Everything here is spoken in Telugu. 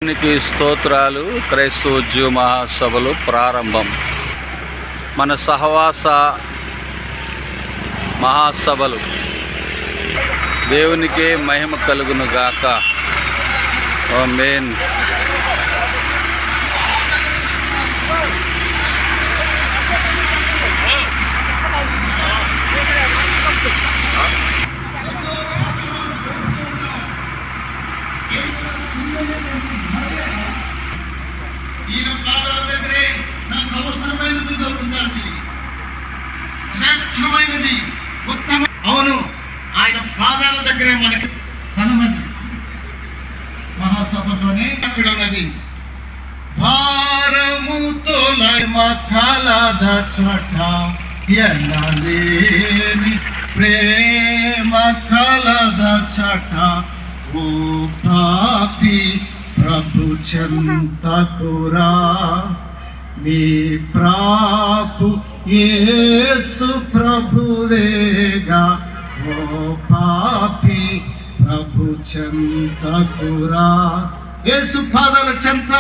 దేవునికి స్తోత్రాలు. క్రైస్తవ ఉద్యోగ మహాసభలు ప్రారంభం. మన సహవాస మహాసభలు దేవునికే మహిమ కలుగును గాక. ఆమేన్. ఈయన పాదాల దగ్గరే నాకు అవసరమైనది దొరుకుతుంది, శ్రేష్టమైనది, ఉత్తమ. అవును, ఆయన పాదాల దగ్గరే మనకి స్థలం. అది మహాసభలోనే అక్కడ ఉన్నది. భారముతో మఖలద చోట ఎనలేని ప్రేమ కలద చట ఓ పాపి ప్రభు చెంతకురా, నీ ప్రాపు యేసు ప్రభువేగా. ఓ పాపి ప్రభు చెంతకురా, యేసు పాదాల చెంత